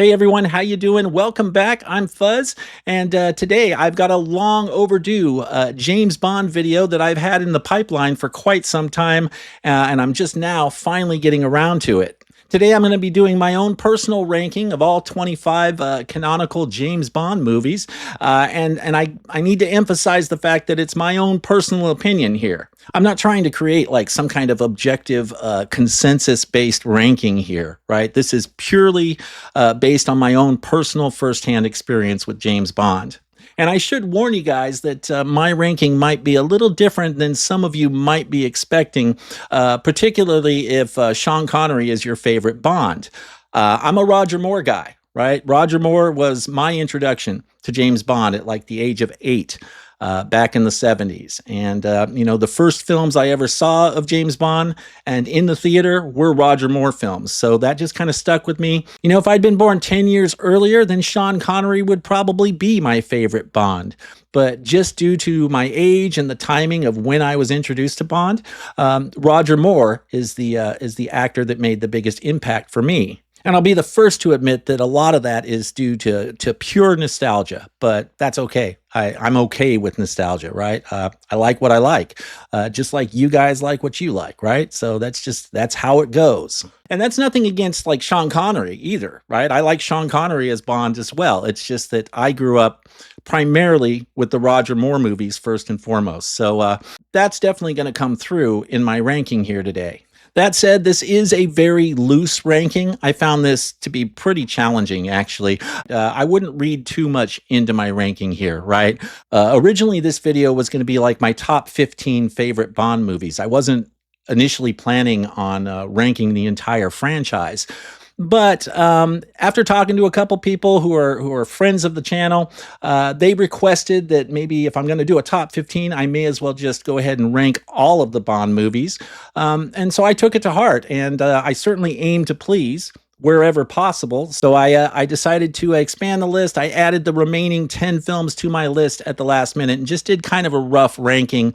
Hey everyone, how you doing? Welcome back. I'm Fuzz, and today I've got a long overdue James Bond video that I've had in the pipeline for quite some time, and I'm just now finally getting around to it. Today I'm going to be doing my own personal ranking of all 25 canonical James Bond movies, and I need to emphasize the fact that it's my own personal opinion here. I'm not trying to create like some kind of objective consensus-based ranking here, right? This is purely based on my own personal firsthand experience with James Bond. And I should warn you guys that my ranking might be a little different than some of you might be expecting, particularly if Sean Connery is your favorite Bond. I'm a Roger Moore guy, right? Roger Moore was my introduction to James Bond at like the age of 8. Back in the 70s. And, the first films I ever saw of James Bond and in the theater were Roger Moore films. So that just kind of stuck with me. If I'd been born 10 years earlier, then Sean Connery would probably be my favorite Bond. But just due to my age and the timing of when I was introduced to Bond, Roger Moore is the actor that made the biggest impact for me. And I'll be the first to admit that a lot of that is due to pure nostalgia, but that's okay. I'm okay with nostalgia, right? I like what I like, just like you guys like what you like, right? So that's how it goes. And that's nothing against like Sean Connery either, right? I like Sean Connery as Bond as well. It's just that I grew up primarily with the Roger Moore movies first and foremost. So that's definitely going to come through in my ranking here today. That said, this is a very loose ranking. I found this to be pretty challenging, actually. I wouldn't read too much into my ranking here, right? Originally, this video was going to be like my top 15 favorite Bond movies. I wasn't initially planning on ranking the entire franchise. But after talking to a couple people who are friends of the channel, they requested that maybe if I'm going to do a top 15, I may as well just go ahead and rank all of the Bond movies. And so I took it to heart, and I certainly aim to please wherever possible. So I decided to expand the list. I added the remaining 10 films to my list at the last minute and just did kind of a rough ranking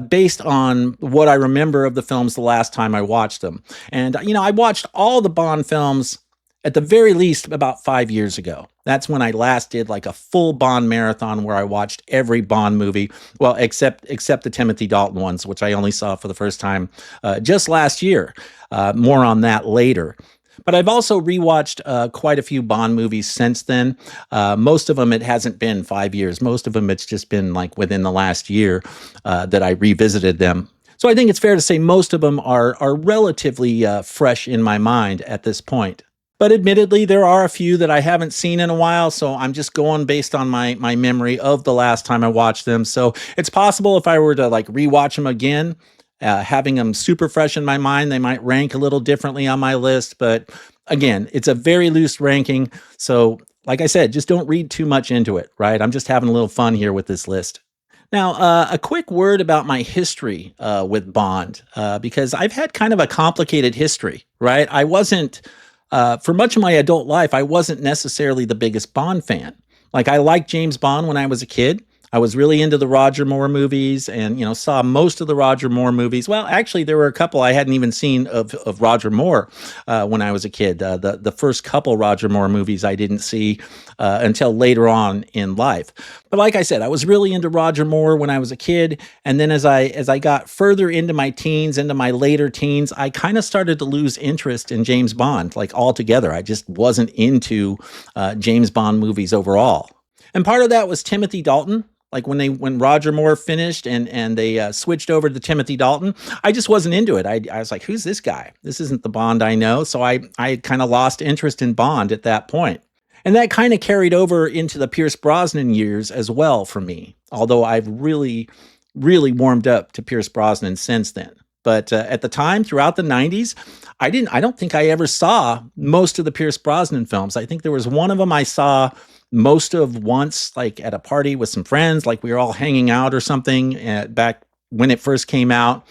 based on what I remember of the films the last time I watched them. And, I watched all the Bond films at the very least about 5 years ago. That's when I last did like a full Bond marathon where I watched every Bond movie, well, except the Timothy Dalton ones, which I only saw for the first time just last year. More on that later. But I've also rewatched quite a few Bond movies since then. Most of them, it hasn't been 5 years. Most of them, it's just been like within the last year that I revisited them. So I think it's fair to say most of them are relatively fresh in my mind at this point. But admittedly, there are a few that I haven't seen in a while, so I'm just going based on my memory of the last time I watched them. So it's possible if I were to like rewatch them again, having them super fresh in my mind, they might rank a little differently on my list. But again, it's a very loose ranking. So like I said, just don't read too much into it, right? I'm just having a little fun here with this list. Now, a quick word about my history with Bond, because I've had kind of a complicated history, right? I wasn't, for much of my adult life, I wasn't necessarily the biggest Bond fan. Like I liked James Bond when I was a kid. I was really into the Roger Moore movies and, saw most of the Roger Moore movies. Well, actually, there were a couple I hadn't even seen of Roger Moore when I was a kid. The first couple Roger Moore movies I didn't see until later on in life. But like I said, I was really into Roger Moore when I was a kid. And then as I got further into my teens, into my later teens, I kind of started to lose interest in James Bond, like altogether. I just wasn't into James Bond movies overall. And part of that was Timothy Dalton. Like when Roger Moore finished and they switched over to Timothy Dalton, I just wasn't into it. I was like, who's this guy? This isn't the Bond I know. So I kind of lost interest in Bond at that point. And that kind of carried over into the Pierce Brosnan years as well for me. Although I've really, really warmed up to Pierce Brosnan since then. But at the time, throughout the 90s, I don't think I ever saw most of the Pierce Brosnan films. I think there was one of them I saw most of once, like at a party with some friends, like we were all hanging out or something back when it first came out.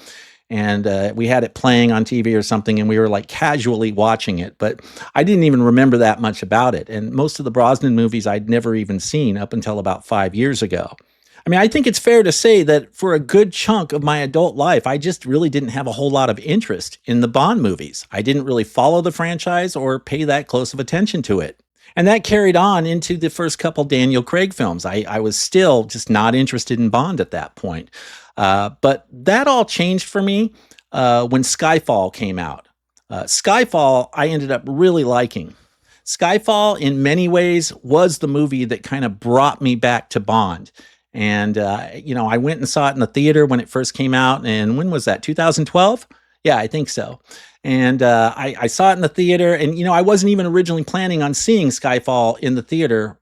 And we had it playing on TV or something, and we were like casually watching it. But I didn't even remember that much about it. And most of the Brosnan movies I'd never even seen up until about 5 years ago. I mean, I think it's fair to say that for a good chunk of my adult life, I just really didn't have a whole lot of interest in the Bond movies. I didn't really follow the franchise or pay that close of attention to it. And that carried on into the first couple Daniel Craig films. I was still just not interested in Bond at that point. But that all changed for me when Skyfall came out. Skyfall, I ended up really liking. Skyfall, in many ways, was the movie that kind of brought me back to Bond. And, I went and saw it in the theater when it first came out. And when was that? 2012? Yeah, I think so. And I saw it in the theater. And, I wasn't even originally planning on seeing Skyfall in the theater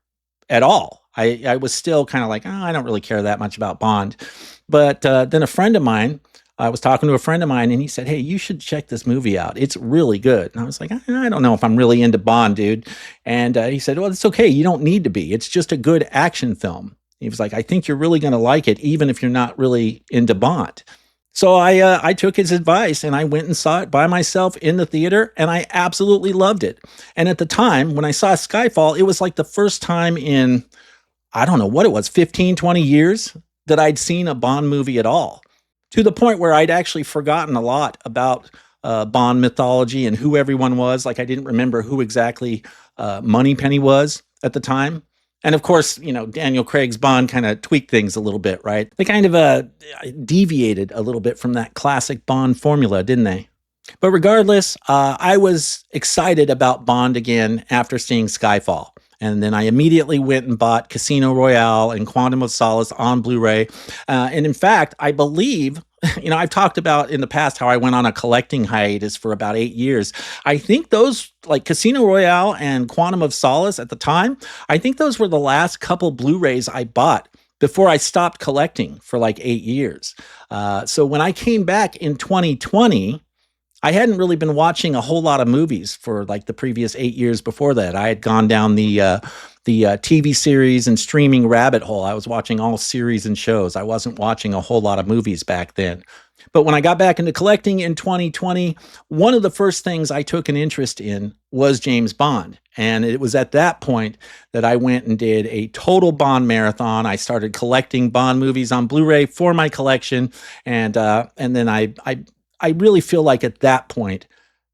at all. I was still kind of like, oh, I don't really care that much about Bond. But then a friend of mine, I was talking to a friend of mine and he said, hey, you should check this movie out. It's really good. And I was like, I don't know if I'm really into Bond, dude. And he said, well, it's okay. You don't need to be. It's just a good action film. He was like, I think you're really going to like it, even if you're not really into Bond. So I took his advice and I went and saw it by myself in the theater, and I absolutely loved it. And at the time, when I saw Skyfall, it was like the first time in, I don't know what it was, 15, 20 years that I'd seen a Bond movie at all, to the point where I'd actually forgotten a lot about Bond mythology and who everyone was. Like, I didn't remember who exactly Moneypenny was at the time. And of course, Daniel Craig's Bond kind of tweaked things a little bit, right? They kind of deviated a little bit from that classic Bond formula, didn't they? But regardless, I was excited about Bond again after seeing Skyfall. And then I immediately went and bought Casino Royale and Quantum of Solace on Blu-ray. And in fact, I believe, I've talked about in the past how I went on a collecting hiatus for about 8 years. I think those, like Casino Royale and Quantum of Solace at the time, I think those were the last couple Blu-rays I bought before I stopped collecting for like 8 years. So when I came back in 2020, I hadn't really been watching a whole lot of movies for like the previous 8 years before that. I had gone down the TV series and streaming rabbit hole. I was watching all series and shows. I wasn't watching a whole lot of movies back then. But when I got back into collecting in 2020, one of the first things I took an interest in was James Bond. And it was at that point that I went and did a total Bond marathon. I started collecting Bond movies on Blu-ray for my collection. And then I really feel like at that point,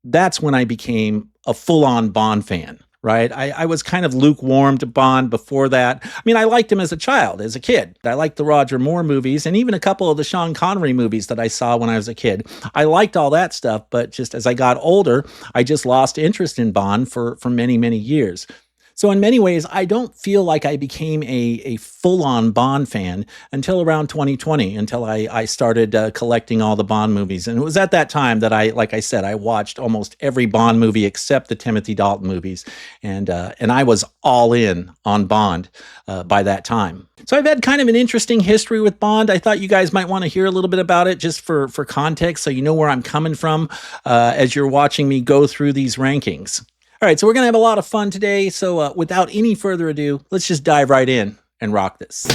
that's when I became a full-on Bond fan, right? I was kind of lukewarm to Bond before that. I mean, I liked him as a child, as a kid. I liked the Roger Moore movies and even a couple of the Sean Connery movies that I saw when I was a kid. I liked all that stuff, but just as I got older, I just lost interest in Bond for many, many years. So in many ways, I don't feel like I became a full-on Bond fan until around 2020, until I started collecting all the Bond movies. And it was at that time that like I said, I watched almost every Bond movie except the Timothy Dalton movies. And I was all in on Bond by that time. So I've had kind of an interesting history with Bond. I thought you guys might want to hear a little bit about it just for context, so you know where I'm coming from as you're watching me go through these rankings. All right, so we're going to have a lot of fun today. So without any further ado, let's just dive right in and rock this.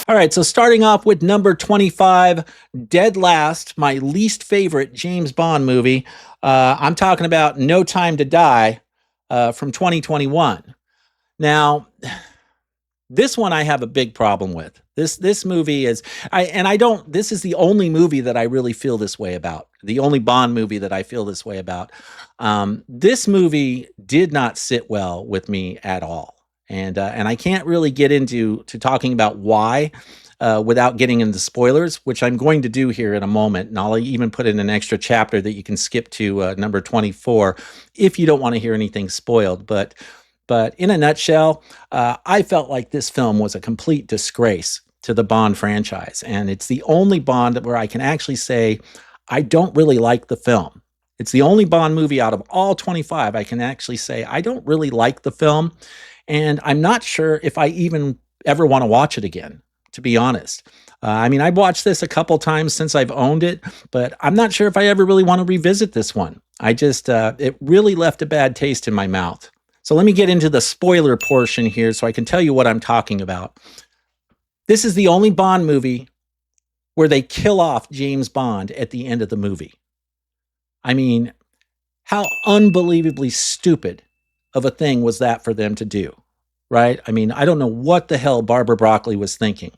All right, so starting off with number 25, dead last, my least favorite James Bond movie. I'm talking about No Time to Die from 2021. Now, this one I have a big problem with. This movie is, this is the only movie that I really feel this way about. The only Bond movie that I feel this way about. This movie did not sit well with me at all. And I can't really get into talking about why without getting into spoilers, which I'm going to do here in a moment. And I'll even put in an extra chapter that you can skip to number 24 if you don't want to hear anything spoiled. But in a nutshell, I felt like this film was a complete disgrace to the Bond franchise. And it's the only Bond where I can actually say, I don't really like the film. It's the only Bond movie out of all 25 I can actually say, I don't really like the film. And I'm not sure if I even ever want to watch it again, to be honest. I mean, I've watched this a couple times since I've owned it, but I'm not sure if I ever really want to revisit this one. It really left a bad taste in my mouth. So let me get into the spoiler portion here so I can tell you what I'm talking about. This is the only Bond movie where they kill off James Bond at the end of the movie. I mean, how unbelievably stupid of a thing was that for them to do, right? I mean, I don't know what the hell Barbara Broccoli was thinking.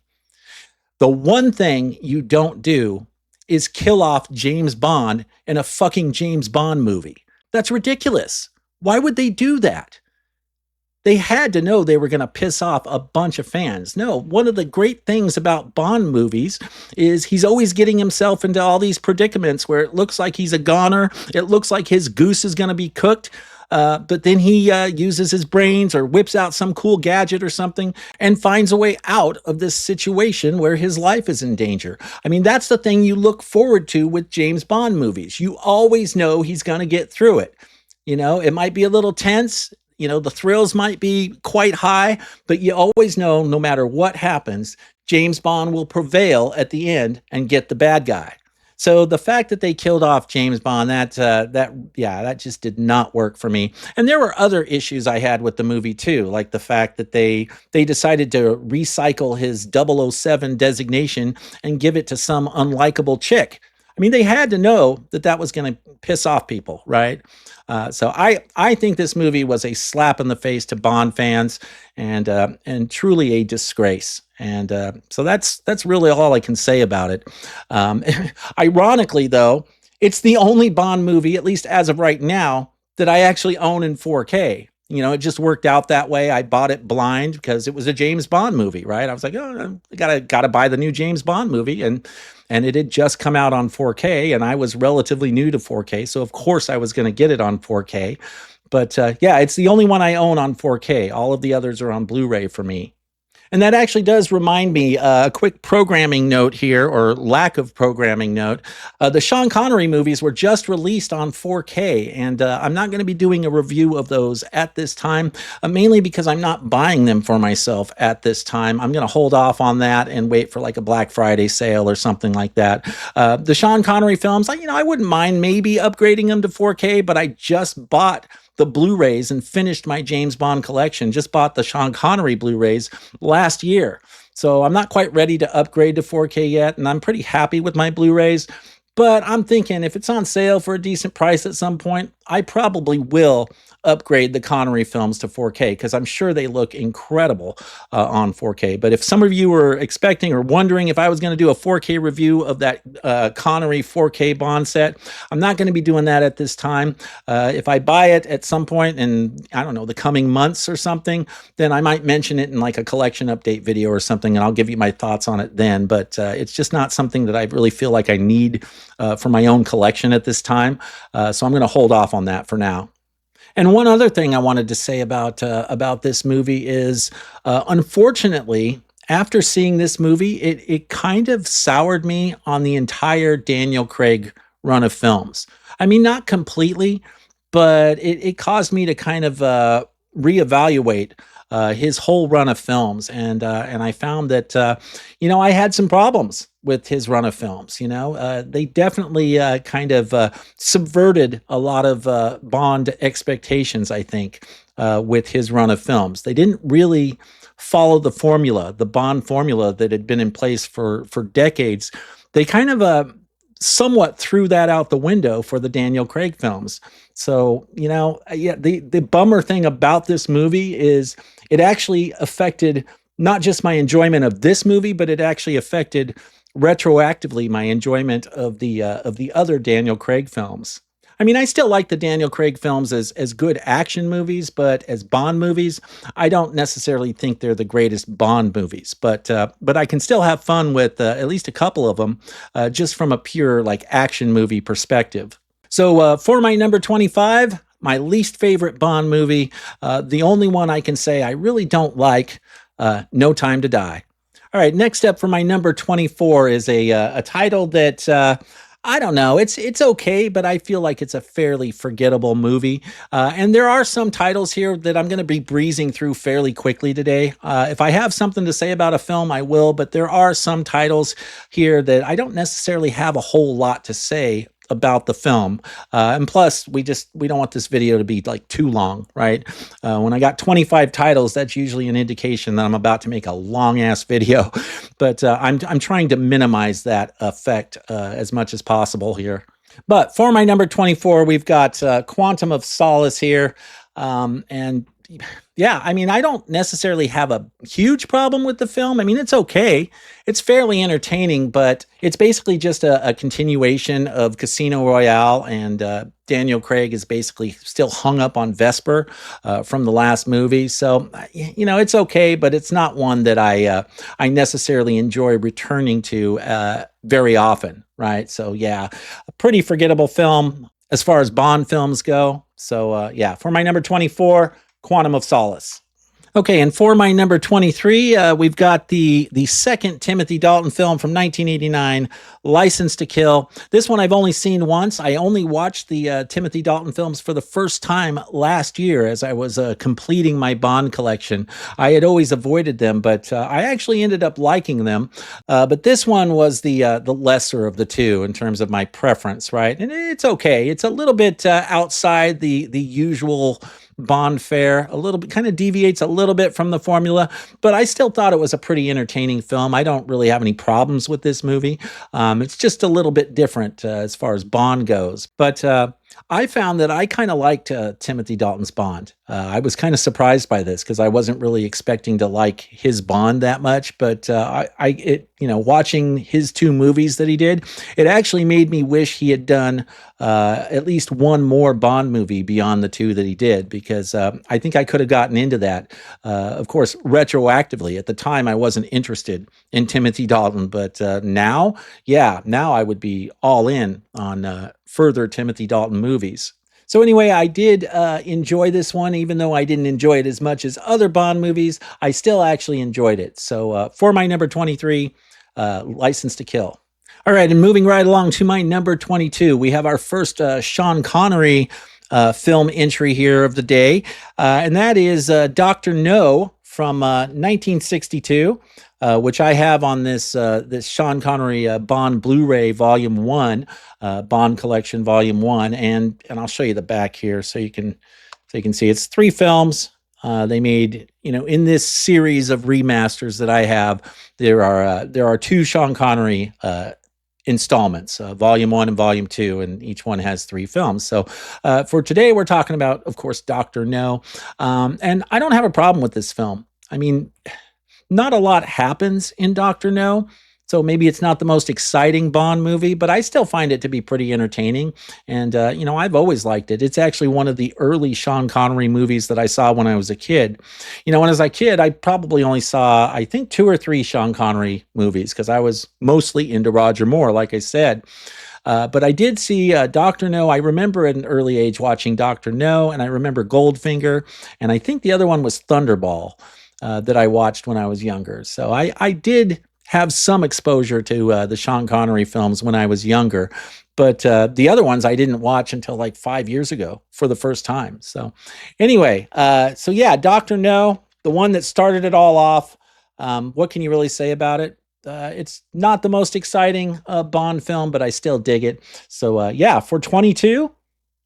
The one thing you don't do is kill off James Bond in a fucking James Bond movie. That's ridiculous. Why would they do that? They had to know they were going to piss off a bunch of fans. No, one of the great things about Bond movies is he's always getting himself into all these predicaments where it looks like he's a goner. It looks like his goose is going to be cooked. But then he uses his brains or whips out some cool gadget or something and finds a way out of this situation where his life is in danger. I mean, that's the thing you look forward to with James Bond movies. You always know he's going to get through it. You know, it might be a little tense. You know, the thrills might be quite high, but you always know no matter what happens, James Bond will prevail at the end and get the bad guy. So the fact that they killed off James Bond, that just did not work for me. And there were other issues I had with the movie too, like the fact that they decided to recycle his 007 designation and give it to some unlikable chick. I mean, they had to know that that was going to piss off people, right? So I think this movie was a slap in the face to Bond fans and truly a disgrace. And so that's really all I can say about it. Ironically, though, it's the only Bond movie, at least as of right now, that I actually own in 4K. You know, it just worked out that way. I bought it blind because it was a James Bond movie, right? I was like, oh, I gotta buy the new James Bond movie, and it had just come out on 4K, and I was relatively new to 4K, so of course I was going to get it on 4K. But yeah, it's the only one I own on 4K. All of the others are on Blu-ray for me. And that actually does remind me, a quick programming note here, or lack of programming note. The Sean Connery movies were just released on 4K, and I'm not going to be doing a review of those at this time, mainly because I'm not buying them for myself at this time. I'm going to hold off on that and wait for like a Black Friday sale or something like that. The Sean Connery films, I wouldn't mind maybe upgrading them to 4K, but I just bought the Blu-rays and finished my James Bond collection. Just bought the Sean Connery Blu-rays last year. So I'm not quite ready to upgrade to 4K yet, and I'm pretty happy with my Blu-rays. But I'm thinking if it's on sale for a decent price at some point, I probably will upgrade the Connery films to 4K because I'm sure they look incredible on 4K. But if some of you were expecting or wondering if I was going to do a 4K review of that Connery 4K Bond set, I'm not going to be doing that at this time. If I buy it at some point in, I don't know, the coming months or something, then I might mention it in like a collection update video or something, and I'll give you my thoughts on it then. But it's just not something that I really feel like I need for my own collection at this time. So I'm going to hold off on that for now. And one other thing I wanted to say about this movie is, unfortunately, after seeing this movie, it kind of soured me on the entire Daniel Craig run of films. I mean, not completely, but it caused me to kind of reevaluate his whole run of films, and I found that I had some problems with his run of films. They definitely kind of subverted a lot of Bond expectations, I think, with his run of films. They didn't really follow the Bond formula that had been in place for decades. They kind of somewhat threw that out the window for the Daniel Craig films. So, yeah, the bummer thing about this movie is it actually affected not just my enjoyment of this movie, but it actually affected retroactively my enjoyment of the other Daniel Craig films. I mean, I still like the Daniel Craig films as good action movies, but as Bond movies, I don't necessarily think they're the greatest Bond movies. But I can still have fun with at least a couple of them, just from a pure like action movie perspective. So for my number 25, my least favorite Bond movie, the only one I can say I really don't like, No Time to Die. All right, next up for my number 24 is a title that I don't know. It's okay, but I feel like it's a fairly forgettable movie. And there are some titles here that I'm going to be breezing through fairly quickly today. If I have something to say about a film, I will, but there are some titles here that I don't necessarily have a whole lot to say about the film. And plus, we don't want this video to be like too long, right? When I got 25 titles, that's usually an indication that I'm about to make a long ass video. But I'm trying to minimize that effect as much as possible here. But for my number 24, we've got Quantum of Solace here. And Yeah, I mean, I don't necessarily have a huge problem with the film. I mean, it's okay. It's fairly entertaining, but it's basically just a continuation of Casino Royale, and Daniel Craig is basically still hung up on Vesper from the last movie. So, it's okay, but it's not one that I necessarily enjoy returning to very often, right? So, yeah, a pretty forgettable film as far as Bond films go. So, yeah, for my number 24, Quantum of Solace. Okay, and for my number 23, we've got the second Timothy Dalton film from 1989, License to Kill. This one I've only seen once. I only watched the Timothy Dalton films for the first time last year as I was completing my Bond collection. I had always avoided them, but I actually ended up liking them. But this one was the lesser of the two in terms of my preference, right? And it's okay. It's a little bit outside the usual Bond fare, a little bit, kind of deviates a little bit from the formula, but I still thought it was a pretty entertaining film. I don't really have any problems with this movie. It's just a little bit different as far as Bond goes, but I found that I kind of liked Timothy Dalton's Bond. I was kind of surprised by this because I wasn't really expecting to like his Bond that much. But watching his two movies that he did, it actually made me wish he had done at least one more Bond movie beyond the two that he did, because I think I could have gotten into that. Of course, retroactively, at the time, I wasn't interested in Timothy Dalton, but now I would be all in on further Timothy Dalton movies. So anyway, I did enjoy this one, even though I didn't enjoy it as much as other Bond movies. I still actually enjoyed it. So for my number 23, License to Kill. All right, and moving right along to my number 22, we have our first Sean Connery film entry here of the day, and that is Dr. No from 1962. Which I have on this Sean Connery Bond Blu-ray Volume 1, Bond Collection Volume 1, and I'll show you the back here so you can see it's 3 films. They made, in this series of remasters that I have, there are 2 Sean Connery installments, Volume 1 and Volume 2, and each one has 3 films. So for today, we're talking about, of course, Dr. No, and I don't have a problem with this film. I mean, not a lot happens in Dr. No, so maybe it's not the most exciting Bond movie, but I still find it to be pretty entertaining. And, I've always liked it. It's actually one of the early Sean Connery movies that I saw when I was a kid. When I was a kid, I probably only saw, I think, 2 or 3 Sean Connery movies because I was mostly into Roger Moore, like I said. But I did see Dr. No. I remember at an early age watching Dr. No, and I remember Goldfinger, and I think the other one was Thunderball. That I watched when I was younger. So I did have some exposure to the Sean Connery films when I was younger, but the other ones I didn't watch until like 5 years ago for the first time. So anyway, Dr. No, the one that started it all off. What can you really say about it? It's not the most exciting Bond film, but I still dig it. So for 22,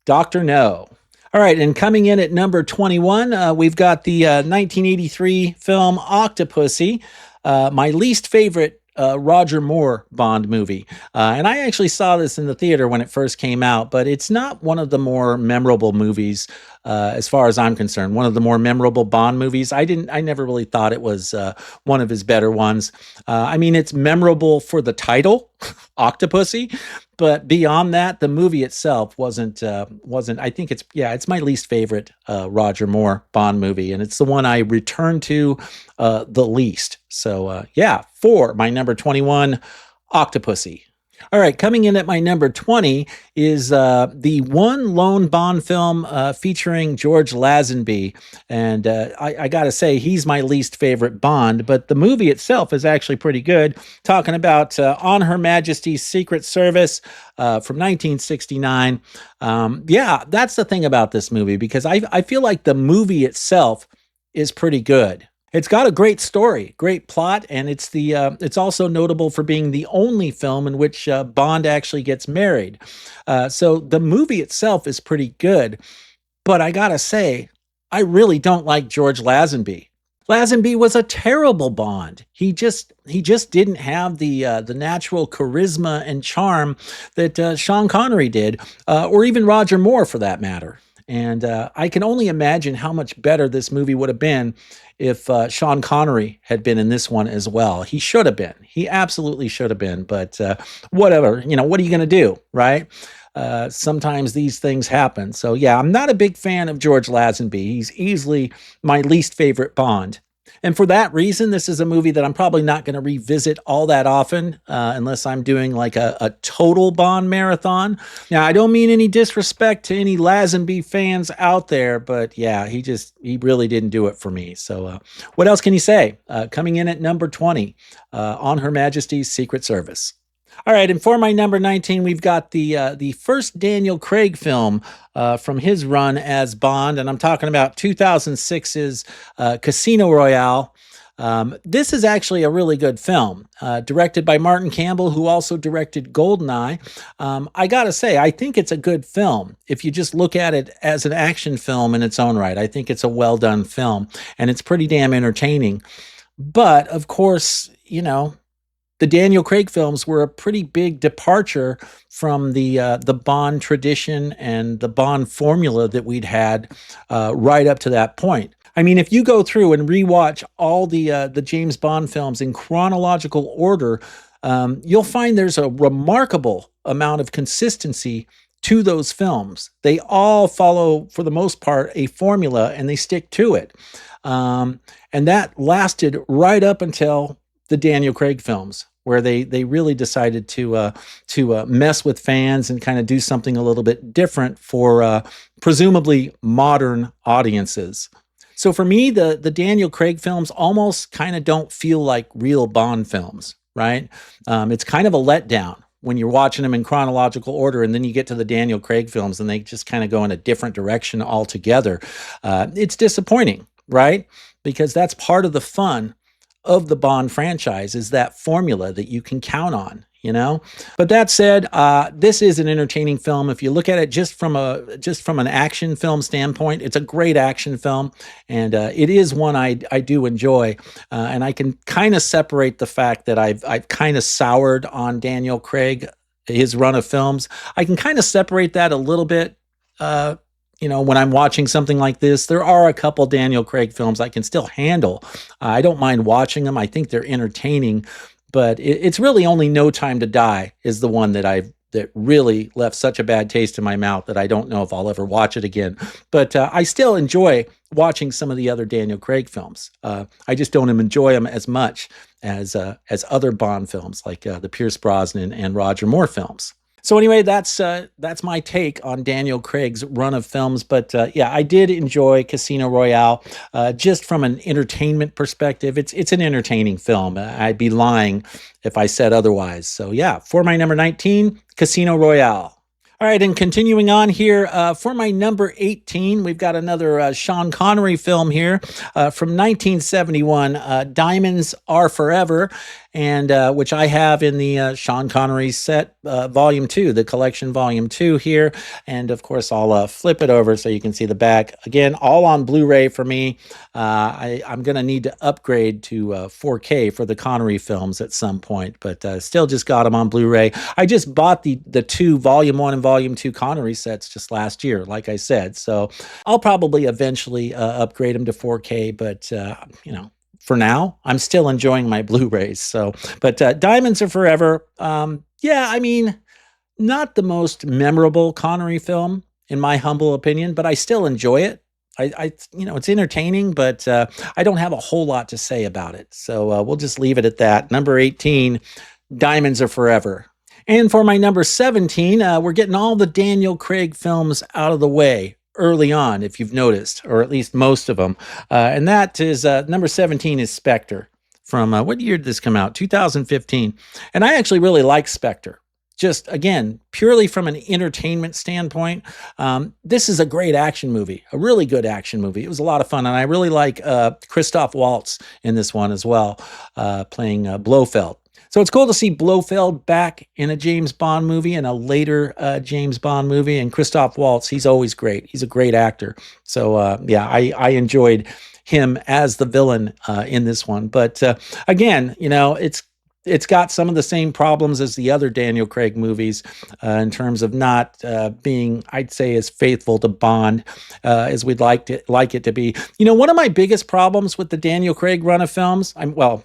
Dr. No. All right, and coming in at number 21, we've got the 1983 film Octopussy, my least favorite Roger Moore Bond movie. And I actually saw this in the theater when it first came out, but it's not one of the more memorable movies as far as I'm concerned. One of the more memorable Bond movies. I never really thought it was one of his better ones. I mean, it's memorable for the title, Octopussy, but beyond that, the movie itself wasn't. I think it's my least favorite Roger Moore Bond movie, and it's the one I return to the least. So for my number 21, Octopussy. All right, coming in at my number 20 is the one lone Bond film featuring George Lazenby. And I got to say, he's my least favorite Bond, but the movie itself is actually pretty good. Talking about On Her Majesty's Secret Service from 1969. That's the thing about this movie, because I feel like the movie itself is pretty good. It's got a great story, great plot, and it's also notable for being the only film in which Bond actually gets married. So the movie itself is pretty good, but I gotta say, I really don't like George Lazenby. Lazenby was a terrible Bond. He just didn't have the natural charisma and charm that Sean Connery did, or even Roger Moore for that matter. And I can only imagine how much better this movie would have been if Sean Connery had been in this one as well. He should have been. He absolutely should have been. But whatever, what are you going to do, right? Sometimes these things happen. So yeah, I'm not a big fan of George Lazenby. He's easily my least favorite Bond. And for that reason, this is a movie that I'm probably not going to revisit all that often, unless I'm doing like a total Bond marathon. Now, I don't mean any disrespect to any Lazenby fans out there, but yeah, he really didn't do it for me. So what else can you say? Coming in at number 20, On Her Majesty's Secret Service. All right, and for my number 19, we've got the first Daniel Craig film from his run as Bond, and I'm talking about 2006's Casino Royale. This is actually a really good film, directed by Martin Campbell, who also directed Goldeneye. I gotta say, I think it's a good film. If you just look at it as an action film in its own right, I think it's a well-done film, and it's pretty damn entertaining. But, of course, the Daniel Craig films were a pretty big departure from the Bond tradition and the Bond formula that we'd had right up to that point. I mean, if you go through and rewatch all the James Bond films in chronological order, you'll find there's a remarkable amount of consistency to those films. They all follow, for the most part, a formula, and they stick to it. And that lasted right up until the Daniel Craig films, where they really decided to mess with fans and kind of do something a little bit different for presumably modern audiences. So for me, the Daniel Craig films almost kind of don't feel like real Bond films, right? It's kind of a letdown when you're watching them in chronological order, and then you get to the Daniel Craig films and they just kind of go in a different direction altogether. It's disappointing, right? Because that's part of the fun of the Bond franchise, is that formula that you can count on, But that said, this is an entertaining film. If you look at it just from an action film standpoint, it's a great action film, and it is one I do enjoy. And I can kind of separate the fact that I've kind of soured on Daniel Craig, his run of films. I can kind of separate that a little bit. When I'm watching something like this, there are a couple Daniel Craig films I can still handle. I don't mind watching them. I think they're entertaining, but it's really only No Time to Die is the one that really left such a bad taste in my mouth that I don't know if I'll ever watch it again. But I still enjoy watching some of the other Daniel Craig films. I just don't enjoy them as much as other Bond films, like the Pierce Brosnan and Roger Moore films. So anyway, that's my take on Daniel Craig's run of films. But yeah, I did enjoy Casino Royale. Just from an entertainment perspective, it's an entertaining film. I'd be lying if I said otherwise. So yeah, for my number 19, Casino Royale. All right, and continuing on here, for my number 18, we've got another Sean Connery film here from 1971, Diamonds Are Forever, and which I have in the Sean Connery set volume 2, the collection volume 2 here. And of course, I'll flip it over so you can see the back. Again, all on Blu-ray for me. I'm going to need to upgrade to 4K for the Connery films at some point, but still just got them on Blu-ray. I just bought the two Volume 1 and Volume 2 Connery sets just last year, like I said. So I'll probably eventually upgrade them to 4K, but for now, I'm still enjoying my Blu-rays. So, but Diamonds Are Forever, yeah, I mean, not the most memorable Connery film, in my humble opinion, but I still enjoy it. It's entertaining, but I don't have a whole lot to say about it. So we'll just leave it at that. Number 18, Diamonds Are Forever. And for my number 17, we're getting all the Daniel Craig films out of the way early on, if you've noticed, or at least most of them. And that is, number 17 is Spectre. From, what year did this come out? 2015. And I actually really like Spectre. Just, again, purely from an entertainment standpoint, this is a great action movie, a really good action movie. It was a lot of fun, and I really like Christoph Waltz in this one as well, playing Blofeld. So it's cool to see Blofeld back in a James Bond movie, and a later James Bond movie. And Christoph Waltz, he's always great. He's a great actor. So yeah, I enjoyed him as the villain in this one. But again, It's got some of the same problems as the other Daniel Craig movies in terms of not being, I'd say, as faithful to Bond as we'd like it to be. You know, one of my biggest problems with the Daniel Craig run of films, well,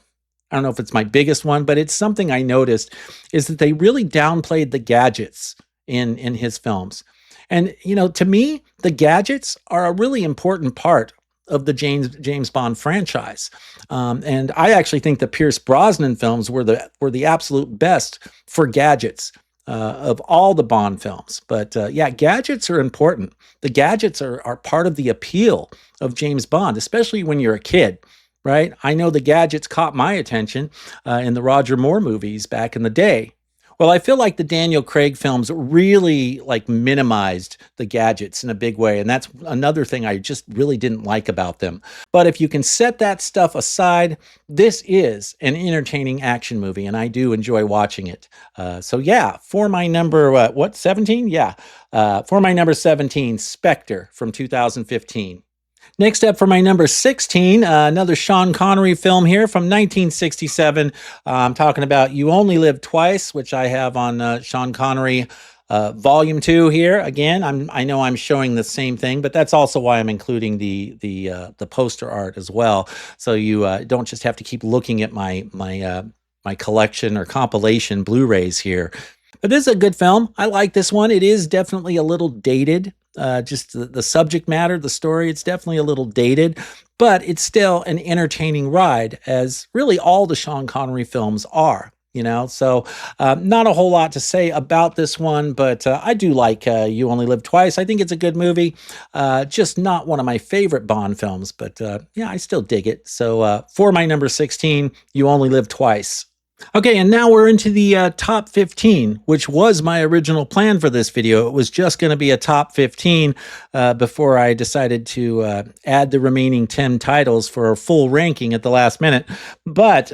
I don't know if it's my biggest one, but it's something I noticed, is that they really downplayed the gadgets in his films. And you know, to me, the gadgets are a really important part of the James Bond franchise. And I actually think the Pierce Brosnan films were the absolute best for gadgets of all the Bond films. But yeah, gadgets are important. The gadgets are part of the appeal of James Bond, especially when you're a kid. Right? I know the gadgets caught my attention in the Roger Moore movies back in the day. Well, I feel like the Daniel Craig films really like minimized the gadgets in a big way, and that's another thing I just really didn't like about them. But if you can set that stuff aside, this is an entertaining action movie, and I do enjoy watching it. So yeah, for my number 17? Yeah, for my number 17, Spectre from 2015. Next up for my number 16, another Sean Connery film here from 1967. I'm talking about You Only Live Twice, which I have on Sean Connery Volume 2 here. Again, I know I'm showing the same thing, but that's also why I'm including the poster art as well. So you don't just have to keep looking at my collection or compilation Blu-rays here. But this is a good film. I like this one. It is definitely a little dated. Just the subject matter, the story, it's definitely a little dated, but it's still an entertaining ride, as really all the Sean Connery films are, you know? So not a whole lot to say about this one, but I do like You Only Live Twice. I think it's a good movie, just not one of my favorite Bond films, but yeah, I still dig it. So for my number 16, You Only Live Twice. Okay, and now we're into the top 15, which was my original plan for this video. It was just going to be a top 15 before I decided to add the remaining 10 titles for a full ranking at the last minute. But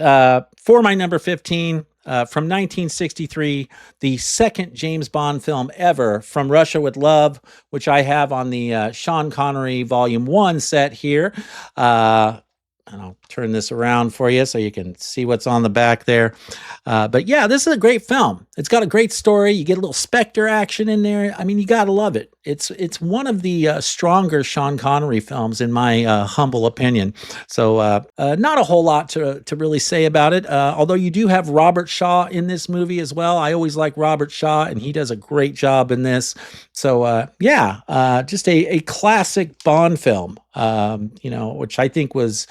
for my number 15, from 1963, the second James Bond film ever, From Russia with Love, which I have on the Sean Connery Volume 1 set here. And I'll turn this around for you so you can see what's on the back there. But yeah, this is a great film. It's got a great story. You get a little Spectre action in there. I mean, you got to love it. It's one of the stronger Sean Connery films, in my humble opinion. So not a whole lot to really say about it. Although you do have Robert Shaw in this movie as well. I always like Robert Shaw, and he does a great job in this. So yeah, just a classic Bond film, you know, which I think was...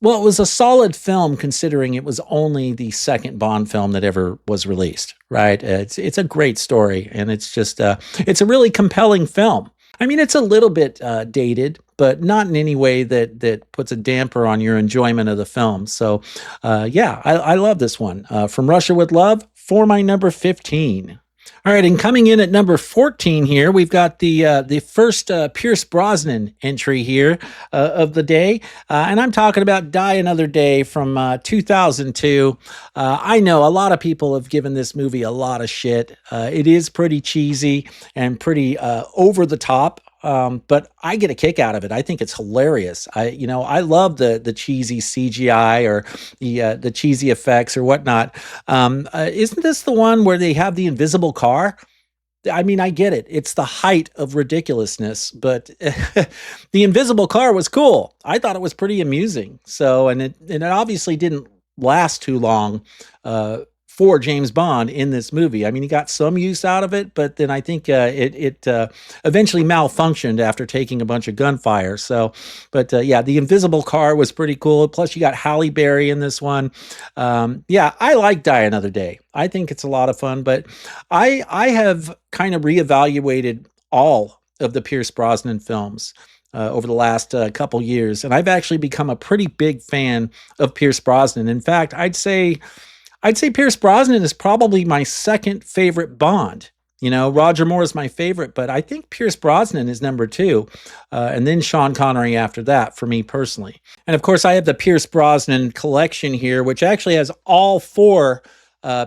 Well, it was a solid film considering it was only the second Bond film that ever was released, right? It's a great story, and it's just it's a really compelling film. I mean, it's a little bit dated, but not in any way that puts a damper on your enjoyment of the film. So, yeah, I love this one. From Russia with Love, for my number 15. All right, and coming in at number 14 here, we've got the first Pierce Brosnan entry here of the day, and I'm talking about Die Another Day from 2002. I know a lot of people have given this movie a lot of shit. It is pretty cheesy and pretty over the top. But I get a kick out of it. I think it's hilarious. I love the cheesy CGI or the cheesy effects or whatnot. Isn't this the one where they have the invisible car? I mean, I get it. It's the height of ridiculousness, but the invisible car was cool. I thought it was pretty amusing. So, and it obviously didn't last too long. For James Bond in this movie. I mean, he got some use out of it, but then I think it eventually malfunctioned after taking a bunch of gunfire. So, but yeah, the invisible car was pretty cool. Plus, you got Halle Berry in this one. Yeah, I like Die Another Day. I think it's a lot of fun, but I have kind of reevaluated all of the Pierce Brosnan films over the last couple years, and I've actually become a pretty big fan of Pierce Brosnan. In fact, I'd say Pierce Brosnan is probably my second favorite Bond. You know, Roger Moore is my favorite, but I think Pierce Brosnan is number 2, and then Sean Connery after that for me personally. And of course, I have the Pierce Brosnan collection here, which actually has all 4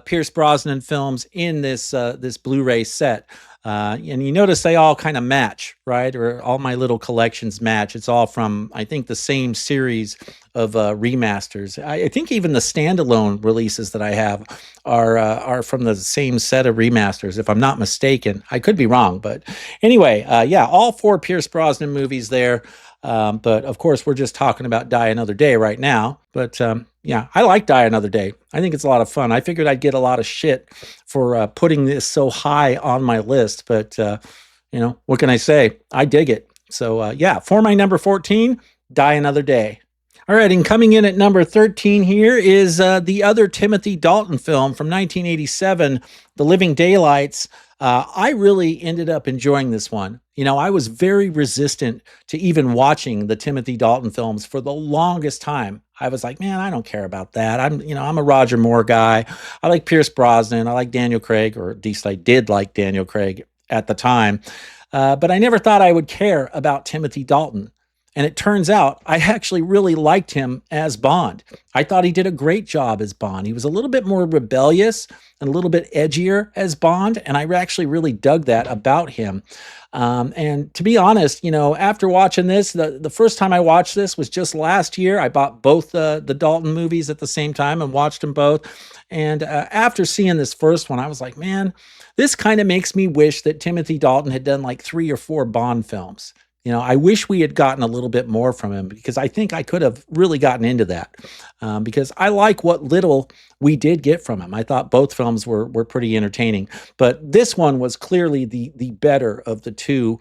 Pierce Brosnan films in this Blu-ray set. And you notice they all kind of match, right? Or all my little collections match. It's all from, I think, the same series of remasters. I think even the standalone releases that I have are from the same set of remasters, if I'm not mistaken. I could be wrong, but anyway, yeah, all four Pierce Brosnan movies there. But of course, we're just talking about Die Another Day right now. But yeah, I like Die Another Day. I think it's a lot of fun. I figured I'd get a lot of shit for putting this so high on my list, but what can I say? I dig it. So yeah, for my number 14, Die Another Day. All right, and coming in at number 13 here is the other Timothy Dalton film from 1987, The Living Daylights. I really ended up enjoying this one. I was very resistant to even watching the Timothy Dalton films for the longest time. I was like, man, I don't care about that. I'm a Roger Moore guy. I like Pierce Brosnan. I like Daniel Craig, or at least I did like Daniel Craig at the time. But I never thought I would care about Timothy Dalton. And it turns out I actually really liked him as Bond. I thought he did a great job as Bond. He was a little bit more rebellious and a little bit edgier as Bond. And I actually really dug that about him. And to be honest, after watching this, the first time I watched this was just last year. I bought both the Dalton movies at the same time and watched them both. And after seeing this first one, I was like, man, this kind of makes me wish that Timothy Dalton had done like 3 or 4 Bond films. I wish we had gotten a little bit more from him, because I think I could have really gotten into that, because I like what little we did get from him. I thought both films were pretty entertaining, but this one was clearly the better of the two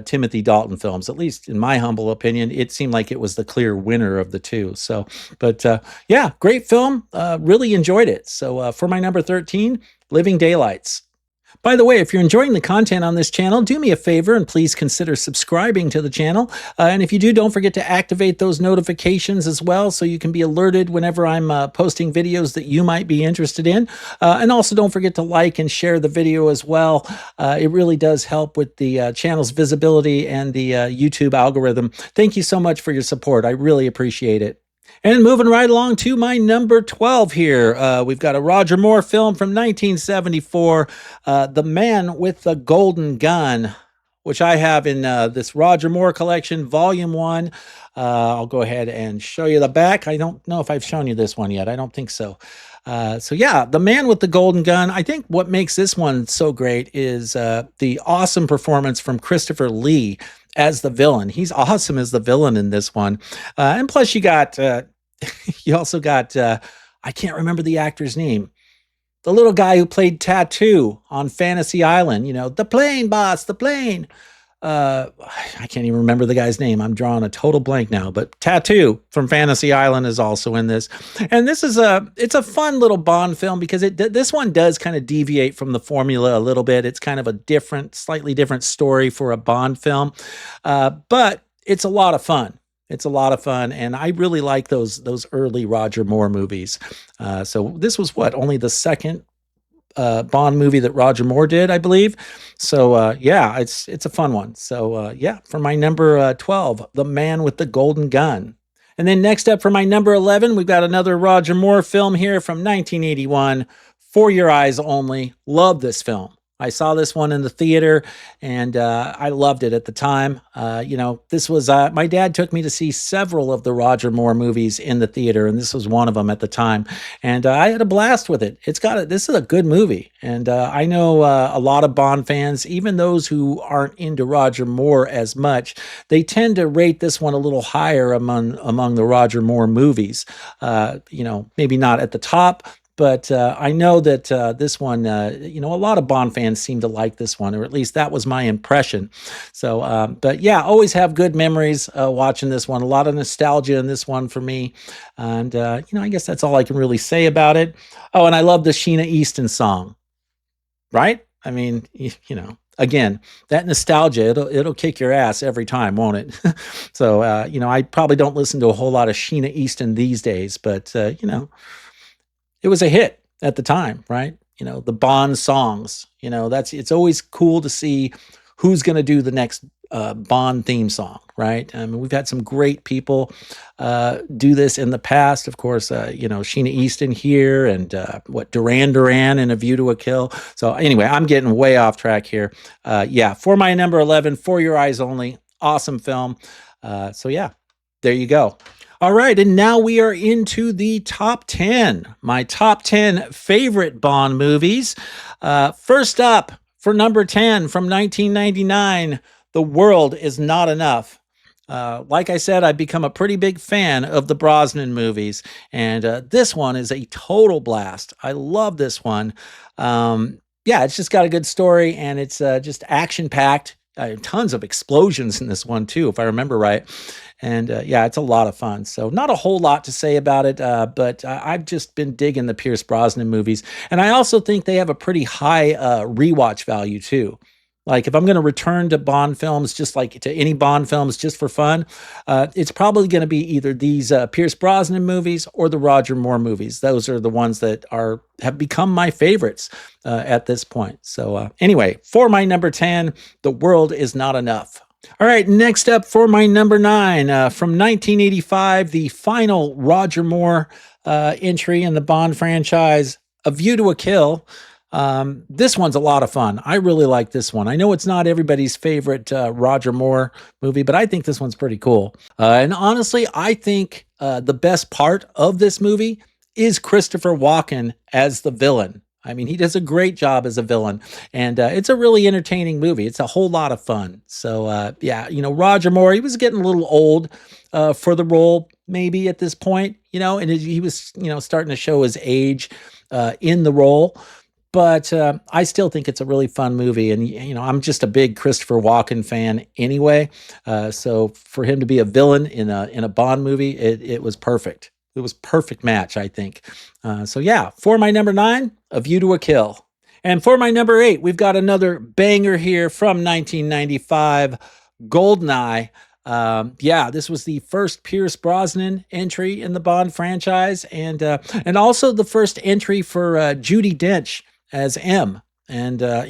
Timothy Dalton films. At least in my humble opinion, it seemed like it was the clear winner of the two. So, but yeah, great film. Really enjoyed it. So for my number 13, Living Daylights. By the way, if you're enjoying the content on this channel, do me a favor and please consider subscribing to the channel. And if you do, don't forget to activate those notifications as well, so you can be alerted whenever I'm posting videos that you might be interested in. And also don't forget to like and share the video as well. It really does help with the channel's visibility and the YouTube algorithm. Thank you so much for your support. I really appreciate it. And moving right along to my number 12 here, we've got a Roger Moore film from 1974, The Man with the Golden Gun, which I have in this Roger Moore collection, Volume 1. I'll go ahead and show you the back. I don't know if I've shown you this one yet. I don't think so. So yeah, The Man with the Golden Gun. I think what makes this one so great is the awesome performance from Christopher Lee as the villain. He's awesome as the villain in this one. And plus you got, you also got, I can't remember the actor's name. The little guy who played Tattoo on Fantasy Island, the plane boss, the plane. I can't even remember the guy's name. I'm drawing a total blank now, but Tattoo from Fantasy Island is also in this. And this is it's a fun little Bond film, because this one does kind of deviate from the formula a little bit. It's kind of a slightly different story for a Bond film. But it's a lot of fun. It's a lot of fun, and I really like those early Roger Moore movies. So this was only the second Bond movie that Roger Moore did, I believe. So yeah, it's a fun one. So yeah, for my number 12, The Man with the Golden Gun. And then next up for my number 11, we've got another Roger Moore film here from 1981, For Your Eyes Only. Love this film. I saw this one in the theater, and I loved it at the time. This was, my dad took me to see several of the Roger Moore movies in the theater, and this was one of them at the time. And I had a blast with it. This is a good movie. And I know a lot of Bond fans, even those who aren't into Roger Moore as much, they tend to rate this one a little higher among the Roger Moore movies. Maybe not at the top, but I know that this one, a lot of Bond fans seem to like this one, or at least that was my impression. So, but yeah, always have good memories watching this one. A lot of nostalgia in this one for me. And, I guess that's all I can really say about it. Oh, and I love the Sheena Easton song, right? I mean, again, that nostalgia, it'll kick your ass every time, won't it? So, I probably don't listen to a whole lot of Sheena Easton these days, but, it was a hit at the time, right? The Bond songs, it's always cool to see who's going to do the next Bond theme song, right? I mean, we've had some great people do this in the past. Of course, Sheena Easton here, and Duran Duran in A View to a Kill. So anyway, I'm getting way off track here. Yeah, for my number 11, For Your Eyes Only, awesome film. So yeah, there you go. All right, and now we are into the top 10. My top 10 favorite Bond movies. First up, for number 10 from 1999, The World Is Not Enough. Like I said, I've become a pretty big fan of the Brosnan movies, and this one is a total blast. I love this one. Yeah, it's just got a good story, and it's just action-packed. Tons of explosions in this one, too, if I remember right. And yeah, it's a lot of fun. So not a whole lot to say about it, but I've just been digging the Pierce Brosnan movies. And I also think they have a pretty high rewatch value, too. Like, if I'm going to return to Bond films, just like to any Bond films just for fun, it's probably going to be either these Pierce Brosnan movies or the Roger Moore movies. Those are the ones that have become my favorites at this point. So anyway, for my number 10, The World Is Not Enough. All right, next up for my number 9, from 1985, the final Roger Moore entry in the Bond franchise, A View to a Kill. This one's a lot of fun. I really like this one. I know it's not everybody's favorite Roger Moore movie, but I think this one's pretty cool. And honestly, I think the best part of this movie is Christopher Walken as the villain. I mean, he does a great job as a villain, and it's a really entertaining movie. It's a whole lot of fun. So, yeah, Roger Moore, he was getting a little old for the role, maybe at this point, and he was, starting to show his age in the role. But I still think it's a really fun movie, and I'm just a big Christopher Walken fan anyway. So for him to be a villain in a Bond movie, it was perfect. It was perfect match, I think. So yeah, for my number 9, A View to a Kill. And for my number 8, we've got another banger here from 1995, Goldeneye. Yeah, this was the first Pierce Brosnan entry in the Bond franchise, and also the first entry for Judi Dench as M. And, I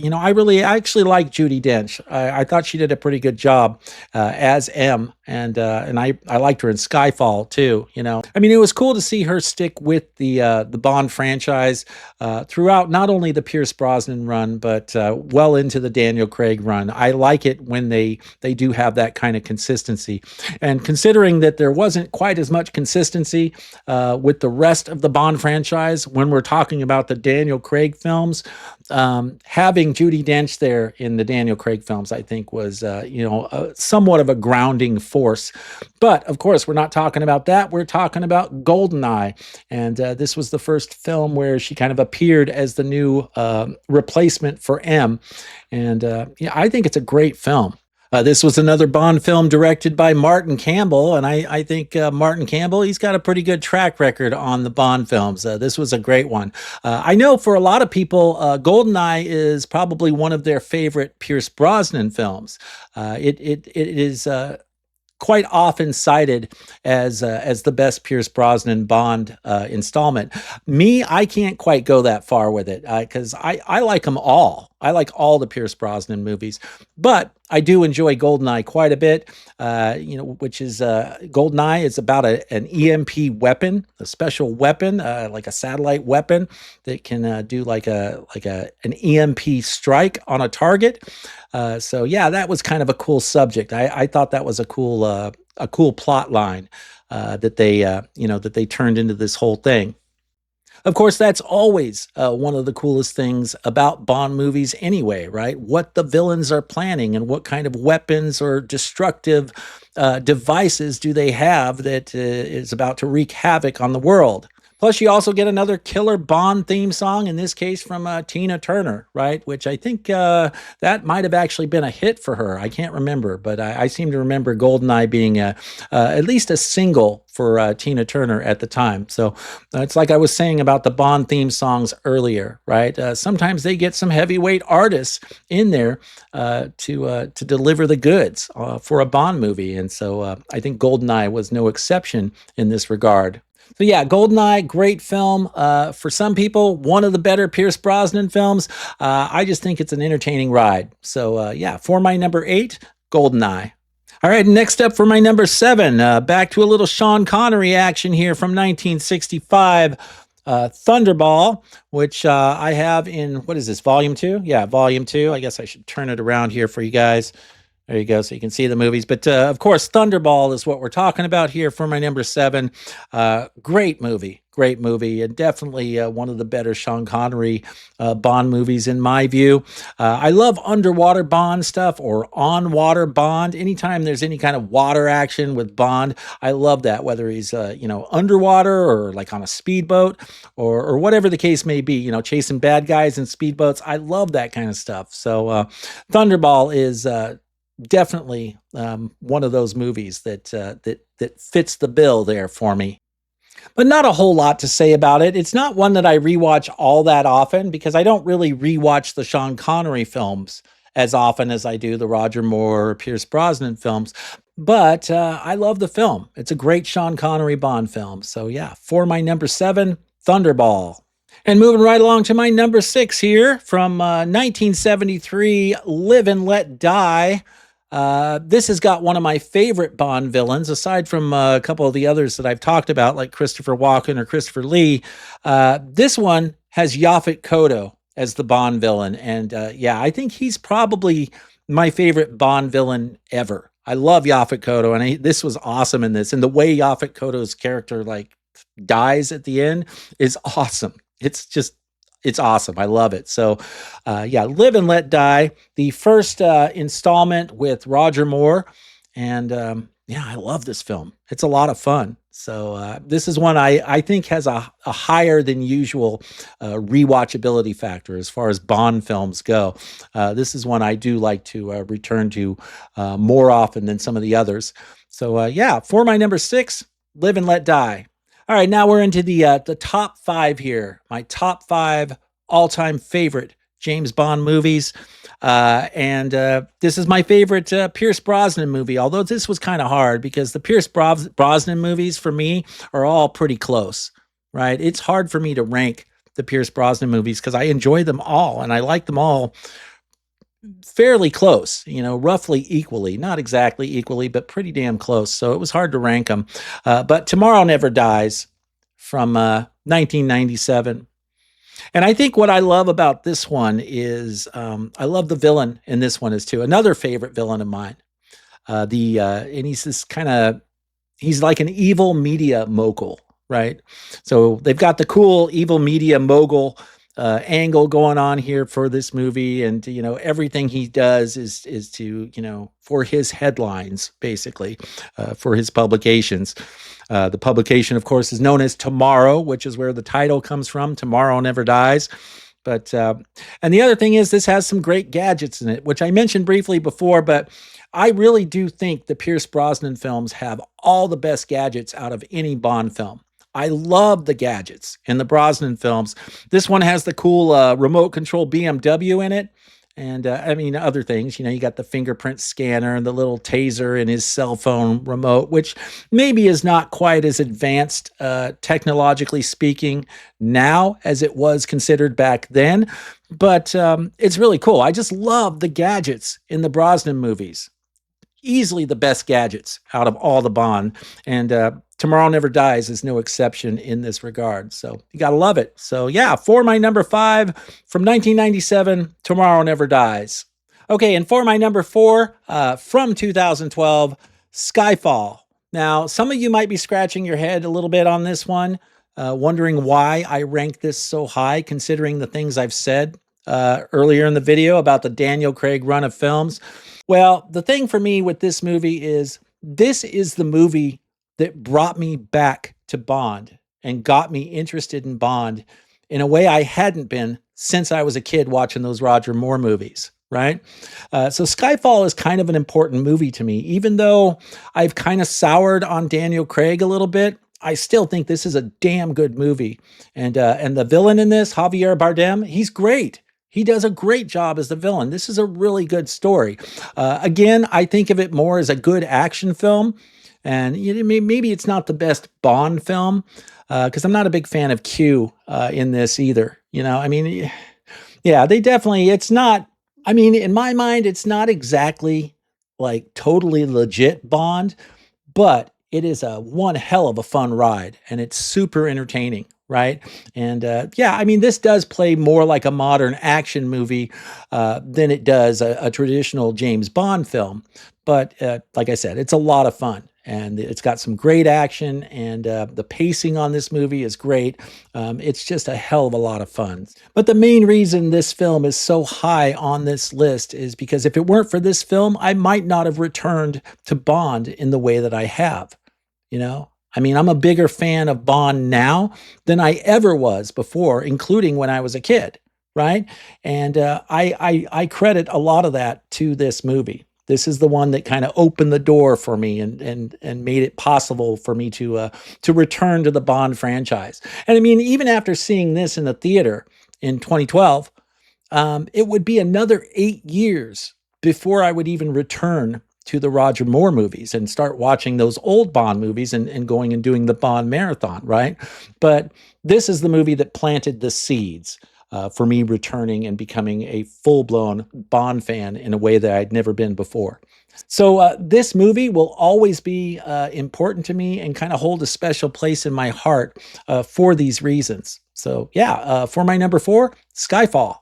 actually like Judi Dench. I thought she did a pretty good job as M. And I liked her in Skyfall, too, I mean, it was cool to see her stick with the Bond franchise throughout not only the Pierce Brosnan run, but well into the Daniel Craig run. I like it when they do have that kind of consistency. And considering that there wasn't quite as much consistency with the rest of the Bond franchise when we're talking about the Daniel Craig films, having Judi Dench there in the Daniel Craig films, I think was, somewhat of a grounding force. But of course, we're not talking about that. We're talking about Goldeneye. And this was the first film where she kind of appeared as the new replacement for M. And yeah, I think it's a great film. This was another Bond film directed by Martin Campbell, and I think Martin Campbell, he's got a pretty good track record on the Bond films. This was a great one. I know for a lot of people, Goldeneye is probably one of their favorite Pierce Brosnan films. It is quite often cited as the best Pierce Brosnan Bond installment. Me, I can't quite go that far with it because I like them all. I like all the Pierce Brosnan movies, but I do enjoy Goldeneye quite a bit. Which is Goldeneye is about an EMP weapon, a special weapon, like a satellite weapon that can do like an EMP strike on a target. So yeah, that was kind of a cool subject. I thought that was a cool plot line that they turned into this whole thing. Of course, that's always one of the coolest things about Bond movies anyway, right? What the villains are planning and what kind of weapons or destructive devices do they have that is about to wreak havoc on the world. Plus, you also get another killer Bond theme song, in this case from Tina Turner, right? Which I think that might have actually been a hit for her. I can't remember, but I seem to remember Goldeneye being at least a single for Tina Turner at the time. So it's like I was saying about the Bond theme songs earlier, right? Sometimes they get some heavyweight artists in there to deliver the goods for a Bond movie. And so I think Goldeneye was no exception in this regard. So yeah, Goldeneye, great film. For some people, one of the better Pierce Brosnan films. I just think it's an entertaining ride. So yeah, for my number 8, Goldeneye. All right, next up for my number 7, back to a little Sean Connery action here from 1965. Thunderball, which I have in, what is this, volume 2? Yeah, volume 2. I guess I should turn it around here for you guys. There you go, so you can see the movies. But of course, Thunderball is what we're talking about here for my number 7. Great movie, and definitely one of the better Sean Connery Bond movies in my view. I love underwater Bond stuff or on water Bond. Anytime there's any kind of water action with Bond, I love that. Whether he's underwater or like on a speedboat or whatever the case may be, chasing bad guys in speedboats. I love that kind of stuff. So Thunderball is definitely one of those movies that fits the bill there for me. But not a whole lot to say about it. It's not one that I rewatch all that often because I don't really rewatch the Sean Connery films as often as I do the Roger Moore or Pierce Brosnan films. But I love the film. It's a great Sean Connery Bond film. So yeah, for my number 7, Thunderball. And moving right along to my number 6 here from 1973, Live and Let Die. This has got one of my favorite Bond villains, aside from a couple of the others that I've talked about, like Christopher Walken or Christopher Lee. This one has Yaphet Kotto as the Bond villain. And yeah, I think he's probably my favorite Bond villain ever. I love Yaphet Kotto, and this was awesome in this. And the way Yaphet Kotto's character dies at the end is awesome. It's awesome. I love it. So, yeah, Live and Let Die, the first installment with Roger Moore. And yeah, I love this film. It's a lot of fun. So, this is one I think has a higher than usual rewatchability factor as far as Bond films go. This is one I do like to return to more often than some of the others. So, yeah, for my number 6, Live and Let Die. All right, now we're into the top 5 here. My top 5 all-time favorite James Bond movies. And this is my favorite Pierce Brosnan movie, although this was kind of hard because the Pierce Brosnan movies for me are all pretty close, right? It's hard for me to rank the Pierce Brosnan movies because I enjoy them all and I like them all fairly close, roughly equally, not exactly equally, but pretty damn close. So it was hard to rank them. But Tomorrow Never Dies from 1997. And I think what I love about this one is I love the villain in this one too. Another favorite villain of mine. And he's this he's like an evil media mogul, right? So they've got the cool evil media mogul angle going on here for this movie, and everything he does is to for his headlines, basically, for his publications. The publication, of course, is known as Tomorrow, which is where the title comes from. Tomorrow Never Dies. But and the other thing is, this has some great gadgets in it, which I mentioned briefly before. But I really do think the Pierce Brosnan films have all the best gadgets out of any Bond film. I love the gadgets in the Brosnan films. This one has the cool remote control BMW in it. And I mean, other things, you got the fingerprint scanner and the little taser in his cell phone remote, which maybe is not quite as advanced technologically speaking now as it was considered back then. But it's really cool. I just love the gadgets in the Brosnan movies. Easily the best gadgets out of all the Bond. And Tomorrow Never Dies is no exception in this regard. So you got to love it. So yeah, for my number 5 from 1997, Tomorrow Never Dies. Okay, and for my number 4 from 2012, Skyfall. Now, some of you might be scratching your head a little bit on this one, wondering why I rank this so high, considering the things I've said earlier in the video about the Daniel Craig run of films. Well, the thing for me with this movie is this is the movie that brought me back to Bond and got me interested in Bond in a way I hadn't been since I was a kid watching those Roger Moore movies, right? So Skyfall is kind of an important movie to me. Even though I've kind of soured on Daniel Craig a little bit, I still think this is a damn good movie. And the villain in this, Javier Bardem, he's great. He does a great job as the villain. This is a really good story. Again, I think of it more as a good action film. And maybe it's not the best Bond film, because I'm not a big fan of Q in this either. Yeah, they definitely, it's not, I mean, in my mind, it's not exactly like totally legit Bond, but it is a one hell of a fun ride and it's super entertaining, right? And yeah, I mean, this does play more like a modern action movie than it does a traditional James Bond film. But like I said, it's a lot of fun. And it's got some great action, and the pacing on this movie is great. It's just a hell of a lot of fun. But the main reason this film is so high on this list is because if it weren't for this film, I might not have returned to Bond in the way that I have. I mean, I'm a bigger fan of Bond now than I ever was before, including when I was a kid, right? And I credit a lot of that to this movie. This is the one that kind of opened the door for me and made it possible for me to return to the Bond franchise. And I mean, even after seeing this in the theater in 2012, it would be another 8 years before I would even return to the Roger Moore movies and start watching those old Bond movies and going and doing the Bond marathon, right? But this is the movie that planted the seeds for me returning and becoming a full-blown Bond fan in a way that I'd never been before. So this movie will always be important to me and kind of hold a special place in my heart for these reasons. So yeah, for my number 4, Skyfall.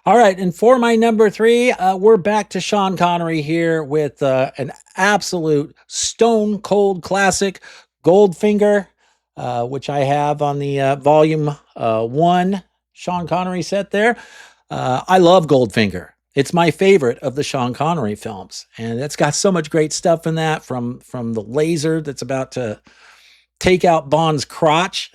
All right, and for my number 3, we're back to Sean Connery here with an absolute stone cold classic, Goldfinger, which I have on the volume 1 Sean Connery set there. I love Goldfinger. It's my favorite of the Sean Connery films, and it's got so much great stuff in that, from the laser that's about to take out Bond's crotch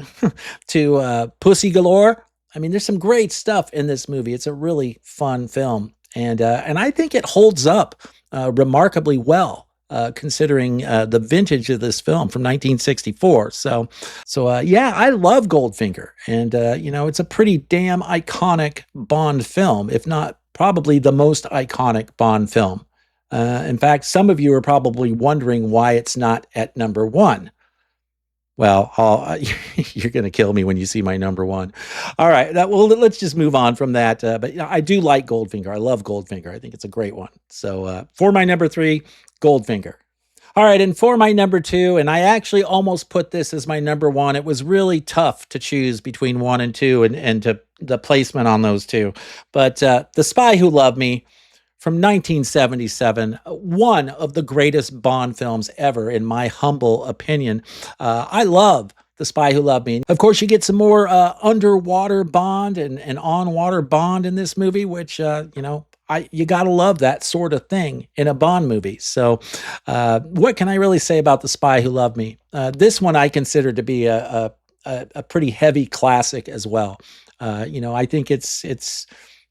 to Pussy Galore. I mean, there's some great stuff in this movie. It's a really fun film, and I think it holds up remarkably well, considering the vintage of this film from 1964. So yeah, I love Goldfinger, and it's a pretty damn iconic Bond film, if not probably the most iconic Bond film. In fact, some of you are probably wondering why it's not at number 1. Well, you're going to kill me when you see my number 1. All right. Well, let's just move on from that. But I do like Goldfinger. I love Goldfinger. I think it's a great one. So for my number 3, Goldfinger. All right. And for my number 2, and I actually almost put this as my number 1. It was really tough to choose between 1 and 2 and to the placement on those two. But The Spy Who Loved Me, from 1977, one of the greatest Bond films ever, in my humble opinion. I love The Spy Who Loved Me. Of course, you get some more underwater Bond and on-water Bond in this movie, which, you gotta love that sort of thing in a Bond movie. So what can I really say about The Spy Who Loved Me? This one I consider to be a pretty heavy classic as well. I think it's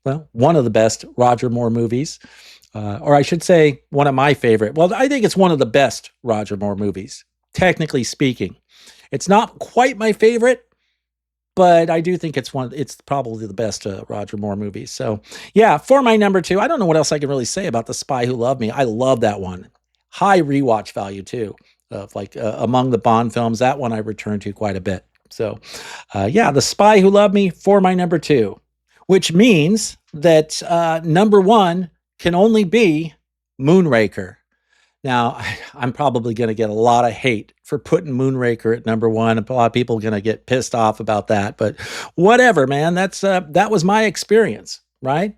well, one of the best Roger Moore movies, or I should say one of my favorite. Well, I think it's one of the best Roger Moore movies, technically speaking. It's not quite my favorite, but I do think it's probably the best Roger Moore movie. So yeah, for my number 2, I don't know what else I can really say about The Spy Who Loved Me. I love that one. High rewatch value too, of among the Bond films. That one I return to quite a bit. So yeah, The Spy Who Loved Me for my number 2. Which means that number 1 can only be Moonraker. Now, I'm probably going to get a lot of hate for putting Moonraker at number 1. A lot of people are going to get pissed off about that, but whatever, man. That was my experience, right?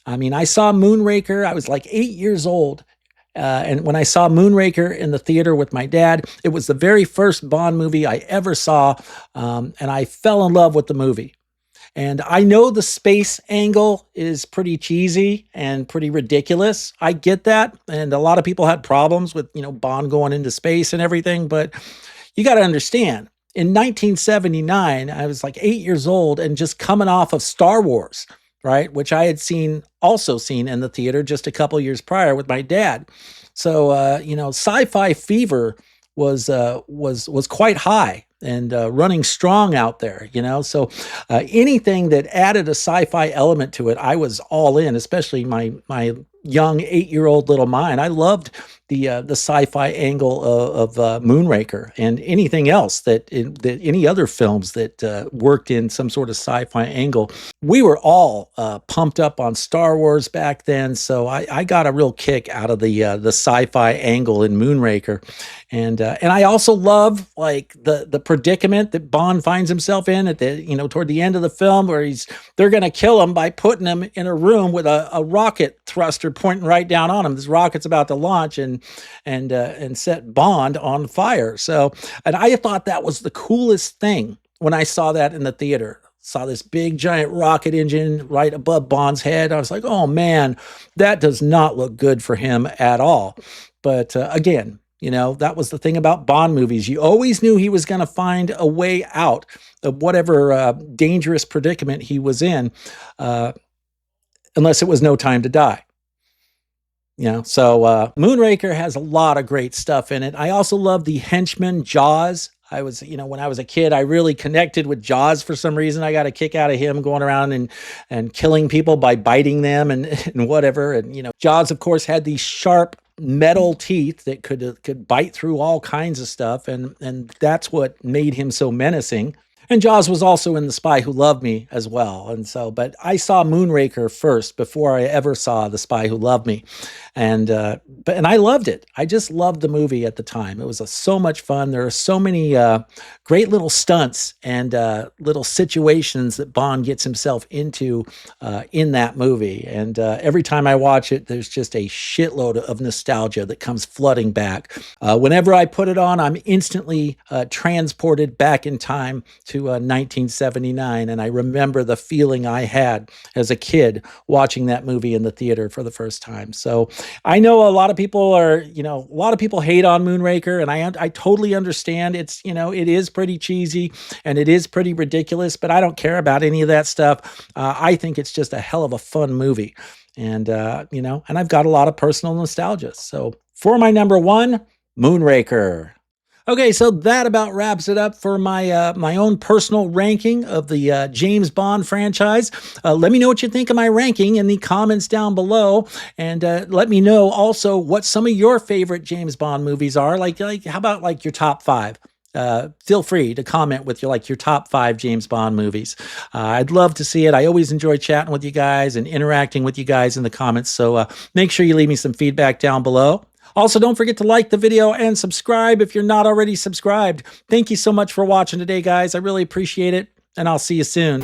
I mean, I saw Moonraker. I was like 8 years old. And when I saw Moonraker in the theater with my dad, it was the very first Bond movie I ever saw, and I fell in love with the movie. And I know the space angle is pretty cheesy and pretty ridiculous. I get that. And a lot of people had problems with, Bond going into space and everything. But you got to understand, in 1979, I was like 8 years old and just coming off of Star Wars, right? Which I had also seen in the theater just a couple years prior with my dad. So, sci-fi fever was quite high and running strong out there, So anything that added a sci-fi element to it, I was all in, especially my young 8-year-old little mind. I loved the sci-fi angle of Moonraker and anything else that any other films that worked in some sort of sci-fi angle. We were all pumped up on Star Wars back then, so I got a real kick out of the sci-fi angle in Moonraker, and I also love like the predicament that Bond finds himself in at the toward the end of the film, where they're going to kill him by putting him in a room with a rocket thruster pointing right down on him. This rocket's about to launch and set Bond on fire. So, and I thought that was the coolest thing when I saw that in the theater. Saw this big giant rocket engine right above Bond's head. I was like, oh man, that does not look good for him at all. But again, that was the thing about Bond movies. You always knew he was going to find a way out of whatever dangerous predicament he was in, unless it was No Time to Die. So Moonraker has a lot of great stuff in it. I also love the henchman Jaws. When I was a kid, I really connected with Jaws for some reason. I got a kick out of him going around and killing people by biting them and whatever. And, Jaws, of course, had these sharp metal teeth that could bite through all kinds of stuff. And that's what made him so menacing. And Jaws was also in The Spy Who Loved Me as well. But I saw Moonraker first before I ever saw The Spy Who Loved Me. And I loved it. I just loved the movie at the time. It was so much fun. There are so many great little stunts and little situations that Bond gets himself into in that movie. And every time I watch it, there's just a shitload of nostalgia that comes flooding back. Whenever I put it on, I'm instantly transported back in time to 1979, and I remember the feeling I had as a kid watching that movie in the theater for the first time. So I know a lot of people hate on Moonraker, and I totally understand. It's it is pretty cheesy and it is pretty ridiculous, but I don't care about any of that stuff. I think it's just a hell of a fun movie, and and I've got a lot of personal nostalgia. So for my number one, Moonraker. Okay, so that about wraps it up for my my own personal ranking of the James Bond franchise. Let me know what you think of my ranking in the comments down below, and let me know also what some of your favorite James Bond movies are. Like how about like your top 5? Feel free to comment with your top 5 James Bond movies. I'd love to see it. I always enjoy chatting with you guys and interacting with you guys in the comments. So make sure you leave me some feedback down below. Also, don't forget to like the video and subscribe if you're not already subscribed. Thank you so much for watching today, guys. I really appreciate it, and I'll see you soon.